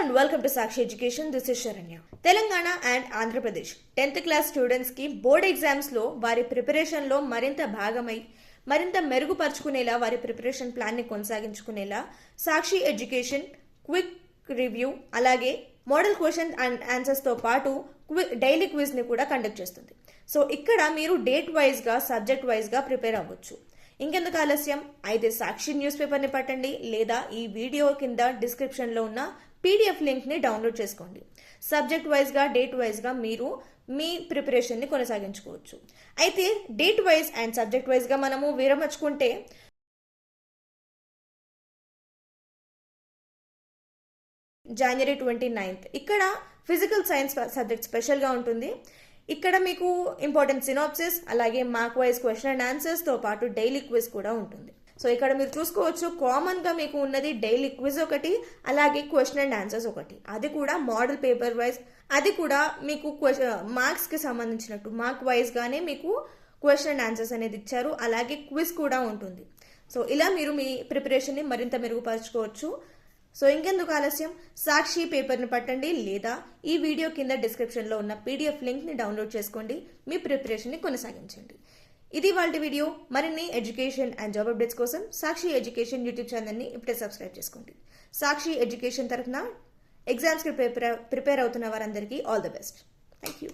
and welcome to Sakshi Education. This is Sharanya. Telangana and Andhra Pradesh 10th class students కి board exams లో వారి preparation లో మరింత భాగమై మరింత మెరుగుపరుచుకునేలా వారి ప్రిపరేషన్ ప్లాన్ ని కొనసాగించుకునేలా సాక్షి ఎడ్యుకేషన్ క్విక్ రివ్యూ అలాగే మోడల్ క్వశ్చన్ అండ్ ఆన్సర్స్ తో పాటు డైలీ క్విజ్ ని కూడా కండక్ట్ చేస్తుంది. సో ఇక్కడ మీరు డేట్ వైజ్ గా సబ్జెక్ట్ వైజ్ గా ప్రిపేర్ అవ్వచ్చు. ఇంకెందుకు ఆలస్యం, అయితే సాక్షి న్యూస్ పేపర్ ని పట్టండి లేదా ఈ వీడియో కింద డిస్క్రిప్షన్ లో ఉన్న పీడిఎఫ్ లింక్ ని డౌన్లోడ్ చేసుకోండి. సబ్జెక్ట్ వైజ్ గా డేట్ వైజ్ గా మీరు మీ ప్రిపరేషన్ ని కొనసాగించుకోవచ్చు. అయితే date wise and subject wise గా మనము విరమర్చుకుంటే January 29th ఇక్కడ ఫిజికల్ సైన్స్ సబ్జెక్ట్ స్పెషల్ గా ఉంటుంది. ఇక్కడ మీకు ఇంపార్టెంట్ సినాప్సిస్ అలాగే mark wise question and answers తో పాటు డైలీ క్విజ్ కూడా ఉంటుంది. సో ఇక్కడ మీరు చూసుకోవచ్చు, కామన్ గా మీకు ఉన్నది డైలీ క్విజ్ ఒకటి, అలాగే క్వశ్చన్ అండ్ ఆన్సర్స్ ఒకటి, అది కూడా మోడల్ పేపర్ వైజ్, అది కూడా మీకు మార్క్స్ కి సంబంధించినట్టు మార్క్ వైజ్ గానే మీకు క్వశ్చన్ అండ్ ఆన్సర్స్ అనేది ఇచ్చారు, అలాగే క్విజ్ కూడా ఉంటుంది. సో ఇలా మీరు మీ ప్రిపరేషన్ ని మరింత మెరుగుపరచుకోవచ్చు. సో ఇంకెందుకు ఆలస్యం, సాక్షి పేపర్ని పట్టండి లేదా ఈ వీడియో కింద డిస్క్రిప్షన్లో ఉన్న పీడిఎఫ్ లింక్ని డౌన్లోడ్ చేసుకోండి, మీ ప్రిపరేషన్ని కొనసాగించండి. ఇది వాళ్ళ వీడియో. మరిన్ని ఎడ్యుకేషన్ అండ్ జాబ్ అప్డేట్స్ కోసం సాక్షి ఎడ్యుకేషన్ యూట్యూబ్ ఛానల్ని ఇప్పుడే సబ్స్క్రైబ్ చేసుకోండి. సాక్షి ఎడ్యుకేషన్ తరఫున ఎగ్జామ్స్కి ప్రిపేర్ అవుతున్న వారందరికీ all the best. Thank you.